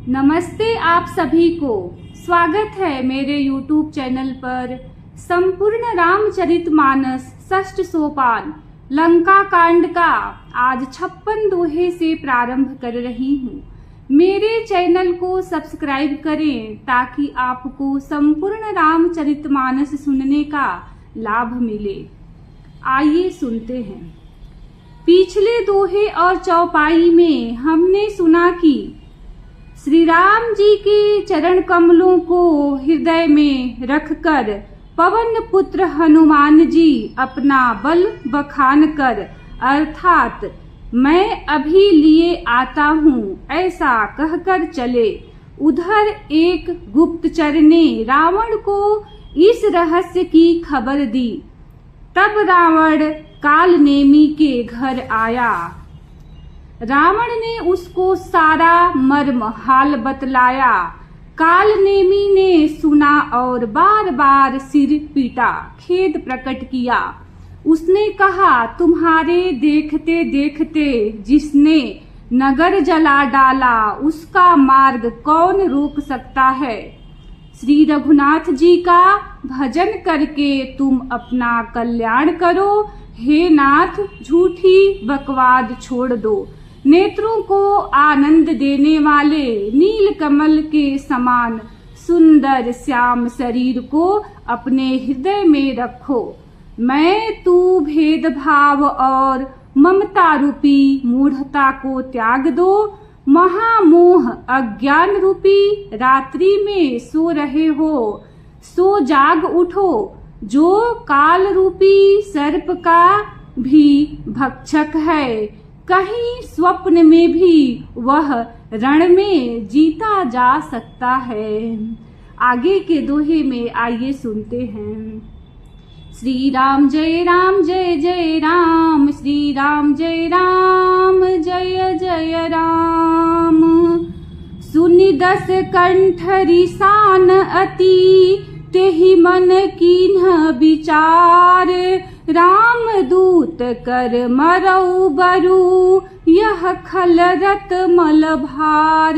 नमस्ते आप सभी को। स्वागत है मेरे YouTube चैनल पर। संपूर्ण रामचरितमानस षष्ठ सोपान लंका कांड का आज 56 दोहे से प्रारंभ कर रही हूँ। मेरे चैनल को सब्सक्राइब करें ताकि आपको संपूर्ण रामचरितमानस सुनने का लाभ मिले। आइए सुनते हैं। पिछले दोहे और चौपाई में हमने सुना कि श्री राम जी के चरण कमलों को हृदय में रखकर पवन पुत्र हनुमान जी अपना बल बखान कर अर्थात मैं अभी लिए आता हूँ ऐसा कहकर चले। उधर एक गुप्तचर ने रावण को इस रहस्य की खबर दी। तब रावण कालनेमी के घर आया। रावण ने उसको सारा मर्म हाल बतलाया। कालनेमी ने सुना और बार बार सिर पीटा, खेद प्रकट किया। उसने कहा, तुम्हारे देखते देखते जिसने नगर जला डाला उसका मार्ग कौन रोक सकता है। श्री रघुनाथ जी का भजन करके तुम अपना कल्याण करो। हे नाथ, झूठी बकवाद छोड़ दो। नेत्रों को आनंद देने वाले नील कमल के समान सुंदर श्याम शरीर को अपने हृदय में रखो। मैं तू भेदभाव और ममता रूपी मूढ़ता को त्याग दो। महामोह अज्ञान रूपी रात्रि में सो रहे हो, सो जाग उठो। जो काल रूपी सर्प का भी भक्षक है, कहीं स्वप्न में भी वह रण में जीता जा सकता है। आगे के दोहे में आइए सुनते हैं। श्री राम जय राम जय जय राम, श्री राम जय राम जय जय राम। सुनि दस कंठ रिसान अति, तेहि मन कीन्ह विचार। राम दूत कर मरऊ बरु, यह खलरत मल भार।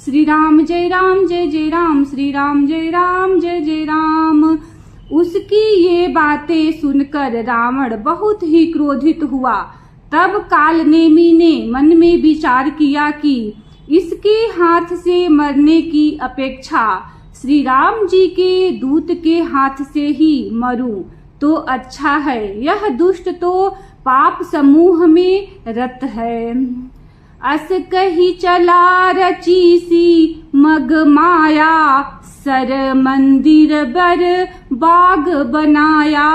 श्री राम जय राम जय जय राम, श्री राम जय राम जय जय राम। उसकी ये बातें सुनकर रावण बहुत ही क्रोधित हुआ। तब कालनेमी ने मन में विचार किया कि इसके हाथ से मरने की अपेक्षा श्री राम जी के दूत के हाथ से ही मरूं तो अच्छा है। यह दुष्ट तो पाप समूह में रत है। अस कही चला रची सी मग माया, सर मंदिर बर बाग बनाया।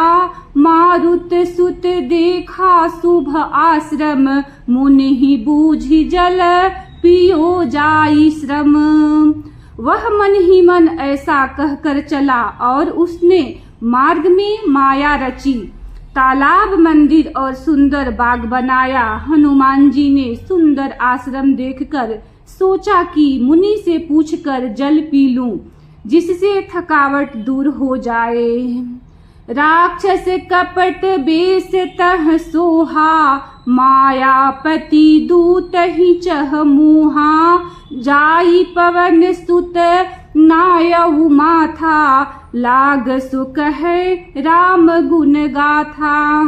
मारुत सुत देखा शुभ आश्रम, मुनि बूझी जल पियो जाई श्रम। वह मन ही मन ऐसा कहकर चला और उसने मार्ग में माया रची, तालाब मंदिर और सुंदर बाग बनाया। हनुमान जी ने सुंदर आश्रम देखकर सोचा कि मुनि से पूछकर जल पी लूं, जिससे थकावट दूर हो जाए। राक्षस कपट बेस तह सोहा, मायापति दूत ही चह मुहा। जाई पवन सुत नायऊ माथा, लाग सुख है राम गुण गाथा।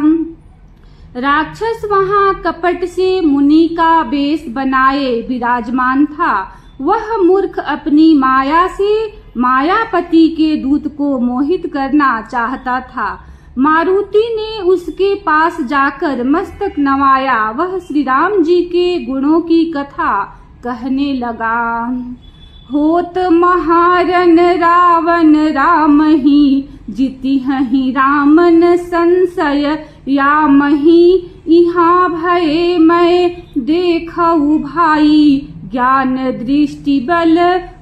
राक्षस वहां कपट से मुनि का बेस बनाए विराजमान था। वह मूर्ख अपनी माया से मायापति के दूत को मोहित करना चाहता था। मारुति ने उसके पास जाकर मस्तक नवाया। वह श्री राम जी के गुणों की कथा कहने लगा। होत महारन रावण राम ही, जिति हहि रामन संशय या मही। इहाँ भये मैं देखऊ भाई, ज्ञान दृष्टि बल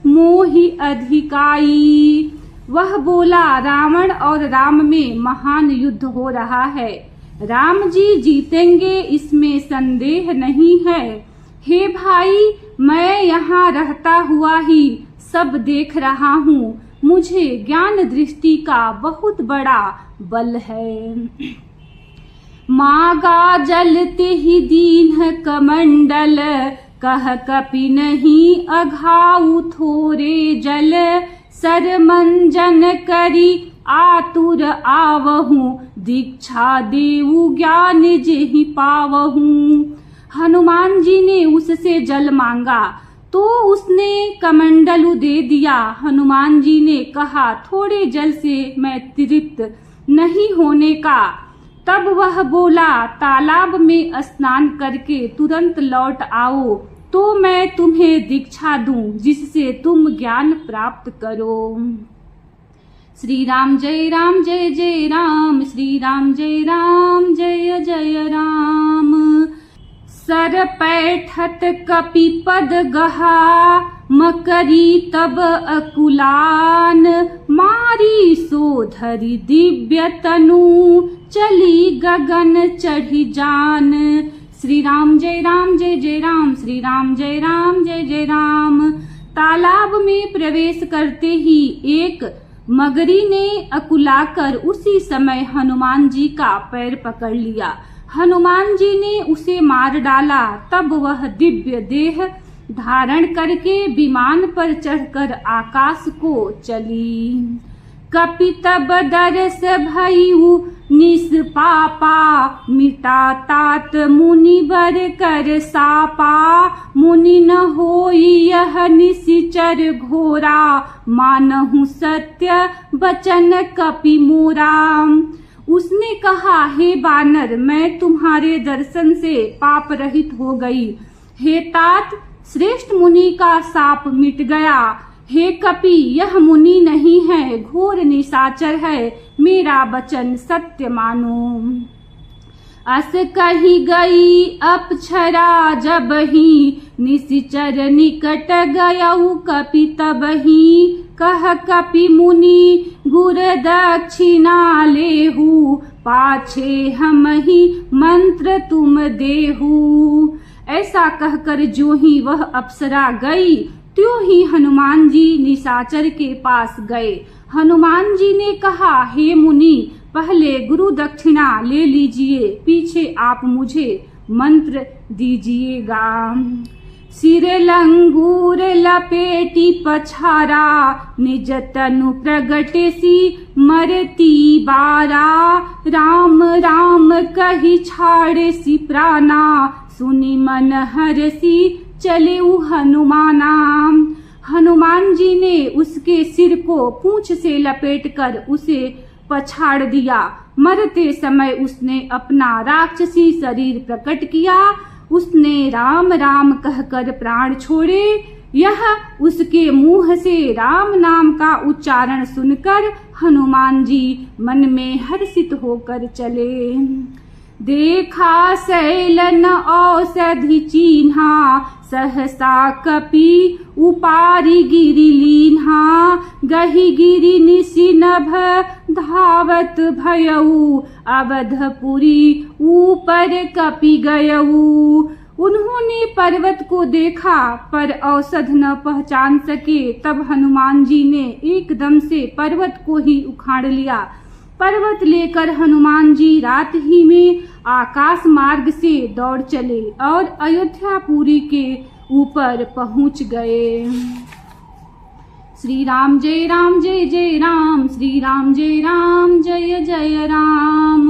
मोहि अधिकाई। वह बोला, रावण और राम में महान युद्ध हो रहा है। राम जी जीतेंगे इसमें संदेह नहीं है। हे भाई, मैं यहाँ रहता हुआ ही सब देख रहा हूँ। मुझे ज्ञान दृष्टि का बहुत बड़ा बल है। मागा जलते ही दीन कमंडल, कह कपि नहीं अघाऊ थोरे जल, सर मंजन करी आतुर आवहूँ, दीक्षा देऊ ज्ञान जेहि पावहूँ। हनुमान जी ने उससे जल मांगा तो उसने कमंडलू दे दिया। हनुमान जी ने कहा, थोड़े जल से मैं तृप्त नहीं होने का। तब वह बोला, तालाब में स्नान करके तुरंत लौट आओ तो मैं तुम्हें दीक्षा दूं, जिससे तुम ज्ञान प्राप्त करो। श्री राम जय राम जय जय राम, श्री राम जय राम जय जय राम। सर पैठत कपि पद गहा, मकरी तब अकुलान, मारी सोधरी दिव्य तनु, चली गगन चढ़ी जान। श्री राम जय राम जय जय राम, श्री राम जय राम जय जय राम। तालाब में प्रवेश करते ही एक मगरी ने अकुलाकर उसी समय हनुमान जी का पैर पकड़ लिया। हनुमान जी ने उसे मार डाला। तब वह दिव्य देह धारण करके विमान पर चढ़कर आकाश को चली। कपि तब दरस भयउ निष्पापा, मिटा तात मुनि बर कर सापा, मुनि न होई यह निशिचर घोरा, मानहु सत्य बचन कपि मोरा। उसने कहा, हे बानर, मैं तुम्हारे दर्शन से पाप रहित हो गई। हे तात, श्रेष्ठ मुनि का साप मिट गया। हे कपि, यह मुनि नहीं है, घोर निशाचर है, मेरा वचन सत्य मानो। अस कही गई अप्सरा जबहि, निशिचर निकट गयउ कपि तबहि, कह कपि मुनि गुर दक्षिणा लेहु, पाछे हमहि मंत्र तुम देहु। ऐसा कहकर जो ही वह अप्सरा गई, त्यों ही हनुमान जी निशाचर के पास गए। हनुमान जी ने कहा, हे मुनि, पहले गुरु दक्षिणा ले लीजिए, पीछे आप मुझे मंत्र दीजिएगा। सिर लंगूर लपेटी पछारा, निज तनु प्रगटेसी मरती बारा, राम राम कही छाड़ेसी प्राणा, सुनि मन हरसी चले हनुमाना। हनुमान जी ने उसके सिर को पूंछ से लपेटकर उसे पछाड़ दिया। मरते समय उसने अपना राक्षसी शरीर प्रकट किया। उसने राम राम कहकर प्राण छोड़े। यह उसके मुंह से राम नाम का उच्चारण सुनकर हनुमान जी मन में हर्षित होकर चले। देखा शैलन औषधि चिन्हा, सहसा कपि उपारी गिरि लीन्हा, गहि गिरि निशिनभ धावत भयउ, अवधपुरी ऊपर कपि गयउ। उन्होंने पर्वत को देखा पर औषध न पहचान सके। तब हनुमान जी ने एकदम से पर्वत को ही उखाड़ लिया। पर्वत लेकर हनुमान जी रात ही में आकाश मार्ग से दौड़ चले और अयोध्यापुरी के ऊपर पहुंच गए। श्री राम जय जय राम, श्री राम जय जय राम।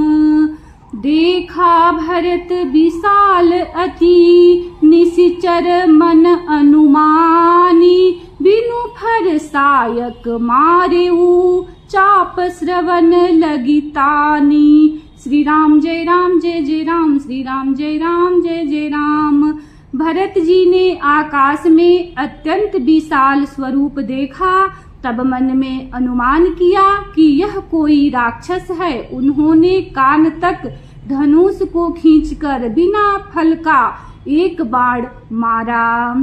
देखा भरत विशाल अति, निशिचर मन अनुमानी, बिनु फर सायक मारेऊ, चाप श्रवण लगितानी। श्री राम जय जय राम, श्री राम जय जय राम। भरत जी ने आकाश में अत्यंत विशाल स्वरूप देखा। तब मन में अनुमान किया कि यह कोई राक्षस है। उन्होंने कान तक धनुष को खींचकर बिना फल का एक बाण मारा।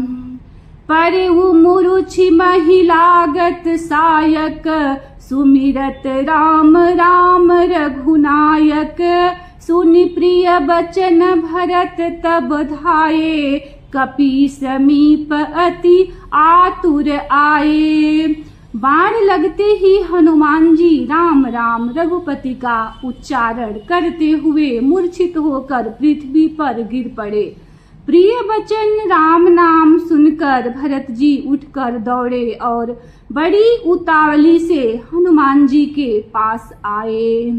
पर मुरुछि महिलागत सायक, सुमिरत राम राम रघुनायक। सुनि प्रिय बचन भरत तब धाये, कपि समीप अति आतुर आए। बाण लगते ही हनुमान जी राम राम रघुपति का उच्चारण करते हुए मूर्छित होकर पृथ्वी पर गिर पड़े। प्रिय वचन राम नाम सुनकर भरत जी उठकर दौड़े और बड़ी उतावली से हनुमान जी के पास आए।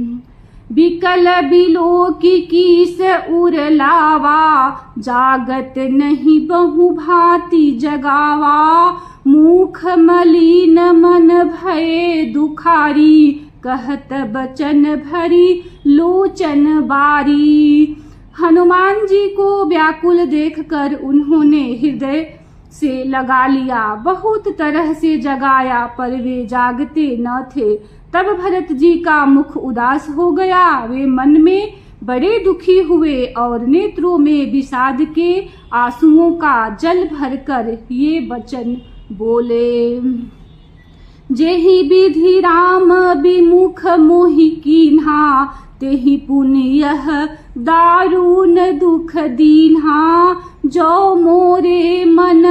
बिकल बिलो की कीस उर लावा, जागत नहीं बहु भांति जगावा। मुख मलिन मन भये दुखारी, कहत बचन भरी लोचन बारी। हनुमान जी को व्याकुल देखकर उन्होंने हृदय से लगा लिया, बहुत तरह से जगाया पर वे जागते न थे। तब भरत जी का मुख उदास हो गया, वे मन में बड़े दुखी हुए और नेत्रों में विषाद के आंसुओं का जल भरकर ये वचन बोले। जेहि विधि राम विमुख मोहि कीन्हा, तेहि पुण्य दारुण दुख दीन्हा। जो मोरे मन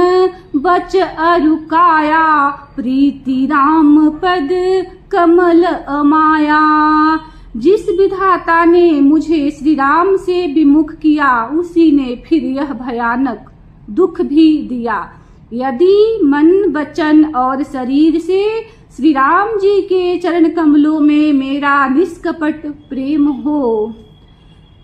बच अरुकाया, प्रीति राम पद कमल अमाया। जिस विधाता ने मुझे श्री राम से विमुख किया, उसी ने फिर यह भयानक दुख भी दिया। यदि मन वचन और शरीर से श्री राम जी के चरण कमलों में मेरा निष्कपट प्रेम हो,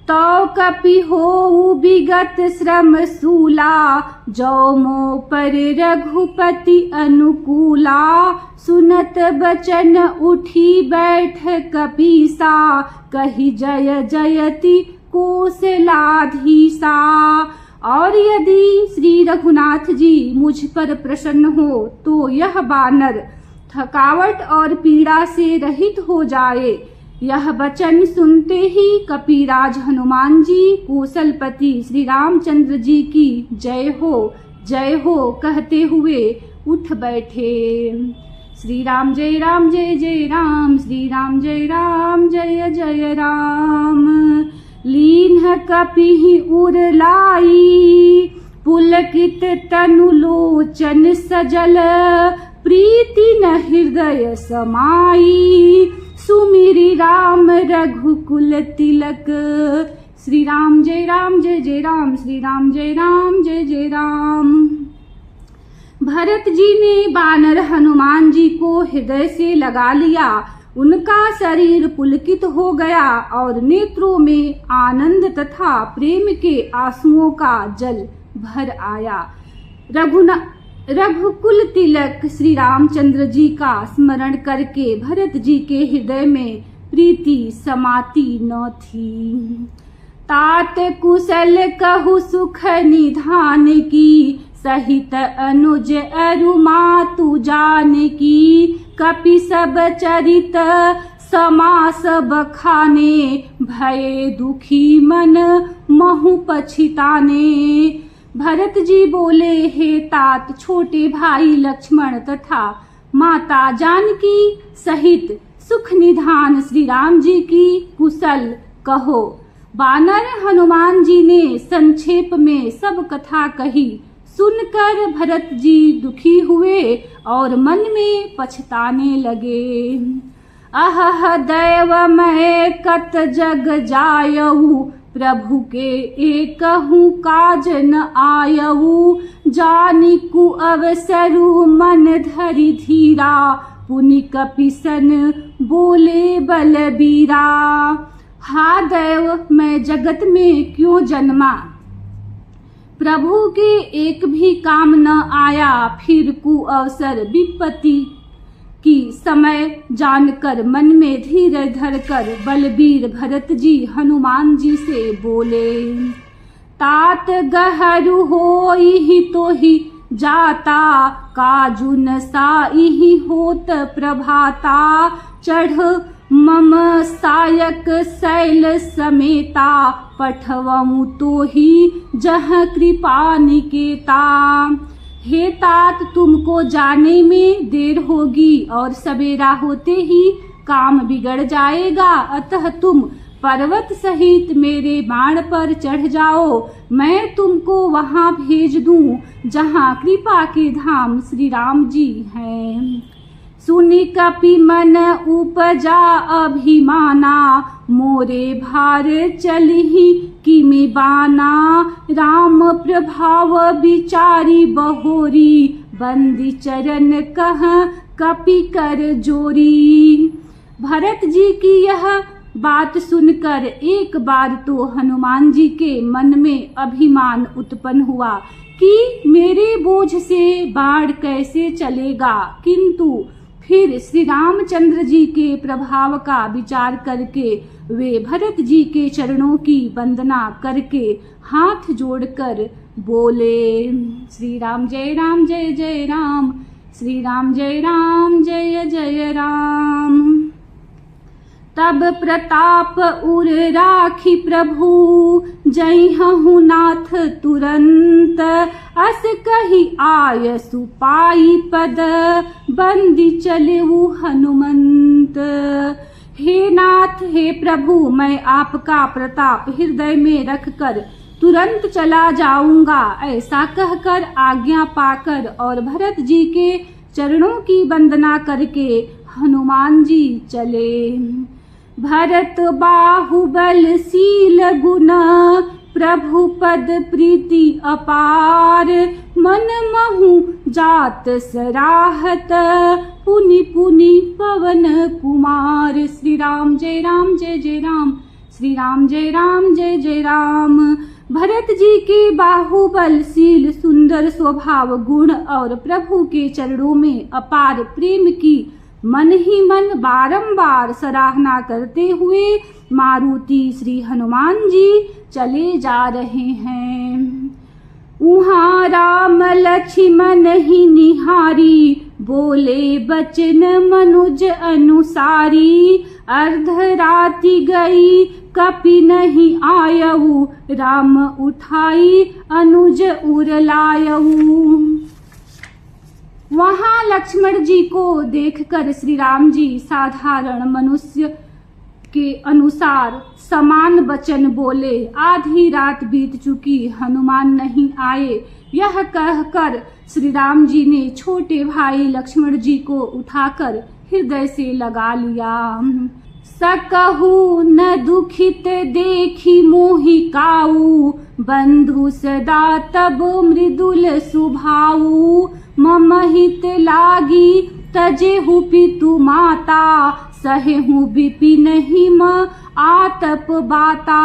तो कपि हो विगत श्रम सूला। जो मो पर रघुपति अनुकूला, सुनत बचन उठी बैठ कपीसा। कही जय जयति कौशलाधीसा। और यदि श्री रघुनाथ जी मुझ पर प्रसन्न हो, तो यह बानर थकावट और पीड़ा से रहित हो जाए। यह वचन सुनते ही कपिराज हनुमान जी कौशलपति श्री रामचंद्र जी की जय हो कहते हुए उठ बैठे। श्री राम जय जय राम, श्री राम जय जय राम। लीन्ह कपिहि उर लाई, पुलकित तनु लोचन सजल। प्रीति न हृदय समाई, सुमिरि राम रघुकुल तिलक। श्री राम जय जय राम, श्री राम जय जय राम। भरत जी ने बानर हनुमान जी को हृदय से लगा लिया। उनका शरीर पुलकित हो गया और नेत्रों में आनंद तथा प्रेम के आंसुओं का जल भर आया। रघुकुल तिलक श्री रामचंद्र जी का स्मरण करके भरत जी के हृदय में प्रीति समाती न थी। तात कुशल कहु सुख निधान की, सहित अनुज अरु मातु जान की। कपि सब चरित समास बखाने, भये दुखी मन महु पछिताने। भरत जी बोले, हे तात छोटे भाई लक्ष्मण तथा माता जानकी सहित सुख निधान श्री राम जी की कुशल कहो। बानर हनुमान जी ने संक्षेप में सब कथा कही। सुनकर भरत जी दुखी हुए और मन में पछताने लगे। अहह दैव मैं कत जग जायऊ, प्रभु के एकहु काज न आयऊ। जानिकु अवसरु मन धरि धीरा, पुनि कपिसन बोले बलबीरा। हा दैव, मैं जगत में क्यों जन्मा, प्रभु के एक भी काम न आया। फिर कु अवसर विपत्ति की समय जानकर मन में धीरे धरकर बलबीर भरत जी हनुमान जी से बोले। तात गहरु होई तो ही जाता, काजुन साई होत प्रभाता। चढ़ मम सायक शैल समेता, पठवऊ तो ही जह कृपा निकेता। हे तात, तुमको जाने में देर होगी और सवेरा होते ही काम बिगड़ जाएगा। अतः तुम पर्वत सहित मेरे बाण पर चढ़ जाओ, मैं तुमको वहां भेज दूं जहां कृपा के धाम श्री राम जी हैं। सुनि कपि मन उपजा अभिमाना, मोरे भार चलिहि किमि बाना। राम प्रभाव विचारी बहोरी, बंदी चरण कह कपि कर जोरी। भरत जी की यह बात सुनकर एक बार तो हनुमान जी के मन में अभिमान उत्पन्न हुआ कि मेरे बोझ से बाढ़ कैसे चलेगा, किंतु फिर श्री रामचंद्र जी के प्रभाव का विचार करके वे भरत जी के चरणों की वंदना करके हाथ जोड़कर बोले, श्री राम जय जय राम, श्री राम जय जय राम। तब प्रताप उर राखी प्रभु, जय हूँ नाथ तुरंत। अस कही आय सुपाई पद, बंदी चले वो हनुमंत। हे नाथ हे प्रभु, मैं आपका प्रताप हृदय में रखकर तुरंत चला जाऊंगा, ऐसा कहकर आज्ञा पाकर और भरत जी के चरणों की वंदना करके हनुमान जी चले। भरत बाहुबल शील गुण, प्रभु पद प्रीति अपार। मन महु जात सराहत, पुनि पुनि पवन कुमार। श्री राम जय जय राम, श्री राम जय जय राम। भरत जी के बाहुबल शील, सुंदर स्वभाव गुण और प्रभु के चरणों में अपार प्रेम की मन ही मन बारंबार सराहना करते हुए मारुति श्री हनुमान जी चले जा रहे हैं। उहाँ राम लक्ष्मण ही निहारी, बोले बचन मनुज अनुसारी। अर्धराति गई कपि नहीं आयऊ, राम उठाई अनुज उर लायऊ। वहां लक्ष्मण जी को देखकर श्री राम जी साधारण मनुष्य के अनुसार समान वचन बोले। आधी रात बीत चुकी, हनुमान नहीं आए, यह कहकर श्री राम जी ने छोटे भाई लक्ष्मण जी को उठाकर हृदय से लगा लिया। सकहु न दुखित देखी मोहि काऊ, बंधु सदा तब मृदुल सुभाऊ। मम हित लागी तजेहु पितु माता, सहेहु विपिन हिम आतप बाता।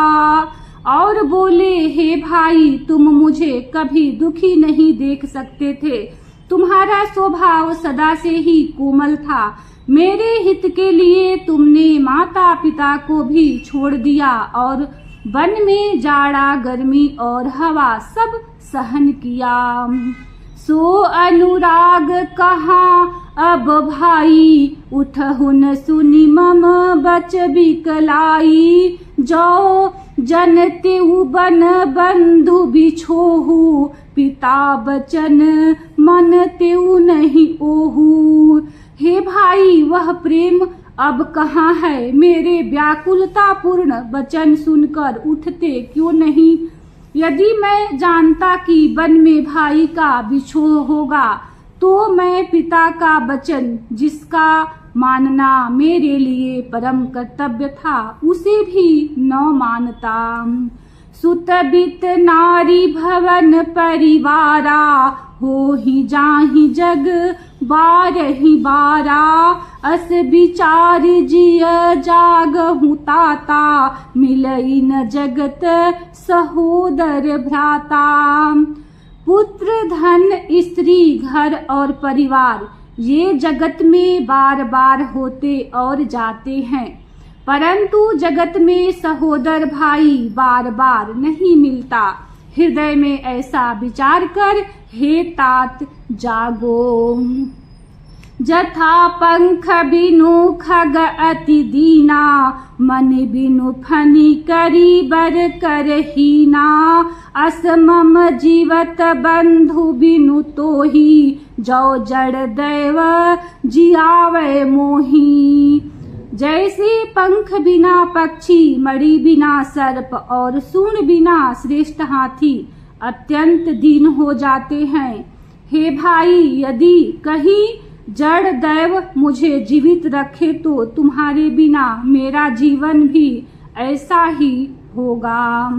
और बोले, हे भाई, तुम मुझे कभी दुखी नहीं देख सकते थे, तुम्हारा स्वभाव सदा से ही कोमल था। मेरे हित के लिए तुमने माता पिता को भी छोड़ दिया और वन में जाड़ा गर्मी और हवा सब सहन किया। सो अनुराग कहाँ अब भाई, उठहुन सुनि मम बच बिकलाई। जो जनते बन बंधु बिछोहु, पिता बचन मन तेऊ नहीं ओहू। हे भाई, वह प्रेम अब कहाँ है? मेरे व्याकुलता पूर्ण वचन सुनकर उठते क्यों नहीं? यदि मैं जानता कि वन में भाई का बिछोह होगा, तो मैं पिता का वचन, जिसका मानना मेरे लिए परम कर्तव्य था, उसे भी न मानता। सुतबित नारी भवन परिवारा, हो ही जाहि जग बारहि बारा। अस विचार जिय जागहु ताता, मिलई न जगत सहोदर भ्राता। पुत्र धन स्त्री घर और परिवार ये जगत में बार बार होते और जाते हैं, परंतु जगत में सहोदर भाई बार बार नहीं मिलता। हृदय में ऐसा विचार कर हे तात जागो। जथा पंख बिनु खग अति दीना, मन बिनु फनी करी बर करहीना। अस मम जीवत बंधु बिनु तोही, जो जड़ दैव जियावे मोही। जैसे पंख बिना पक्षी, मणि बिना सर्प और सूंड बिना श्रेष्ठ हाथी अत्यंत दीन हो जाते हैं। हे भाई, यदि कहीं जड़ दैव मुझे जीवित रखे तो तुम्हारे बिना मेरा जीवन भी ऐसा ही होगा।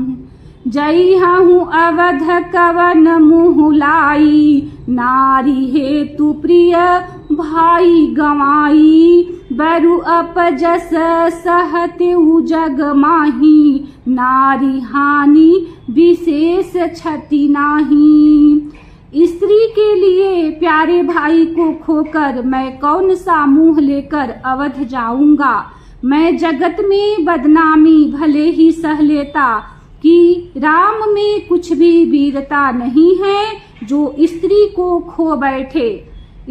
जई हूँ अवध कवन मुँह लाई, नारी हेतु प्रिय भाई गवाई। बरु अपजस सहते जग माही, नारी हानि विशेष क्षति नाही। स्त्री के लिए प्यारे भाई को खोकर मैं कौन सा मुंह लेकर अवध जाऊंगा। मैं जगत में बदनामी भले ही सह लेता कि राम में कुछ भी वीरता नहीं है जो स्त्री को खो बैठे।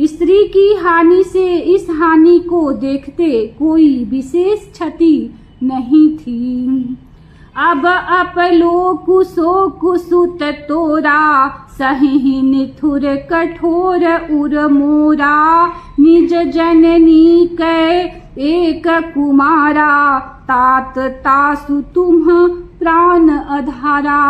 स्त्री की हानि से इस हानि को देखते कोई विशेष क्षति नहीं थी। अब अपलो कुसो कुसुत तोरा, सही निथुर कठोर उर मोरा। निज जननी कै एक कुमारा, तात तासु तुम प्राण अधारा।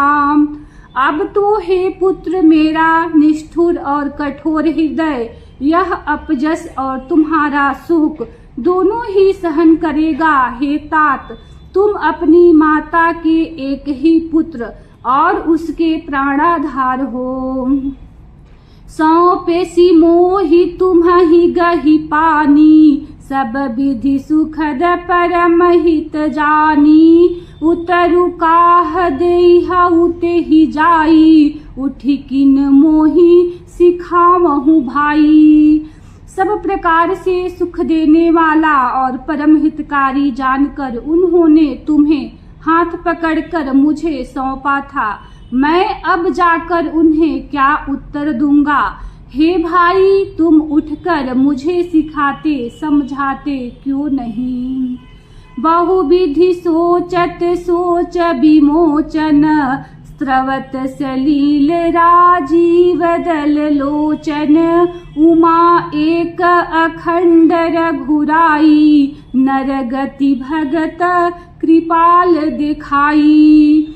अब तो हे पुत्र मेरा निष्ठुर और कठोर हृदय यह अपजस और तुम्हारा शोक दोनों ही सहन करेगा। हे तात, तुम अपनी माता के एक ही पुत्र और उसके प्राणाधार हो। सौंपेसी मोहि तुम्हि गहि पानी, सब विधि सुखद परम हित जानी। उतरु काह देहा उते ही जाई, उठी किन मोहि सिखावहु भाई। सब प्रकार से सुख देने वाला और परम हितकारी जानकर उन्होंने तुम्हें हाथ पकड़कर मुझे सौंपा था। मैं अब जाकर उन्हें क्या उत्तर दूंगा। हे भाई, तुम उठकर मुझे सिखाते समझाते क्यों नहीं। बहुविधि सोचत सोच विमोचन, स्रवत सलील राजीव दल लोचन। उमा एक अखंड रघुराई, नरगति भगत कृपाल दिखाई।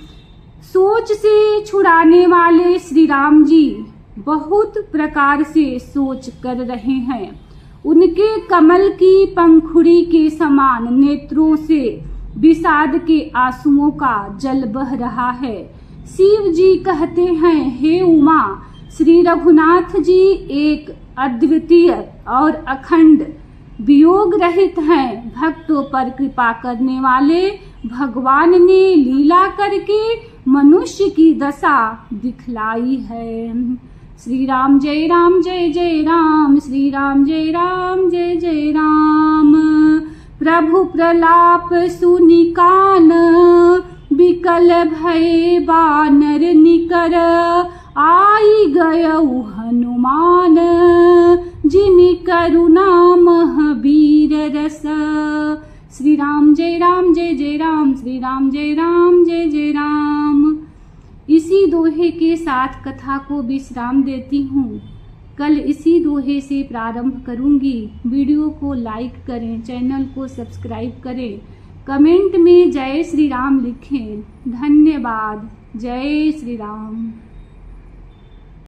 सोच से छुड़ाने वाले श्री राम जी बहुत प्रकार से सोच कर रहे हैं। उनके कमल की पंखुड़ी के समान नेत्रों से विषाद के आंसुओं का जल बह रहा है। शिव जी कहते हैं, हे उमा, श्री रघुनाथ जी एक अद्वितीय और अखंड वियोग रहित हैं। भक्तों पर कृपा करने वाले भगवान ने लीला करके मनुष्य की दशा दिखलाई है। श्री राम जय राम जय जय राम, श्री राम जय राम जय जय राम। प्रभु प्रलाप सुनि कान, विकल भय बानर निकर। आई गयऊ हनुमान, जिनि करुणा महावीर रस। श्री राम जय राम जय जय राम, श्री राम जय राम जय जय राम। इसी दोहे के साथ कथा को विश्राम देती हूँ। कल इसी दोहे से प्रारंभ करूँगी। वीडियो को लाइक करें, चैनल को सब्सक्राइब करें, कमेंट में जय श्री राम लिखें। धन्यवाद। जय श्री राम।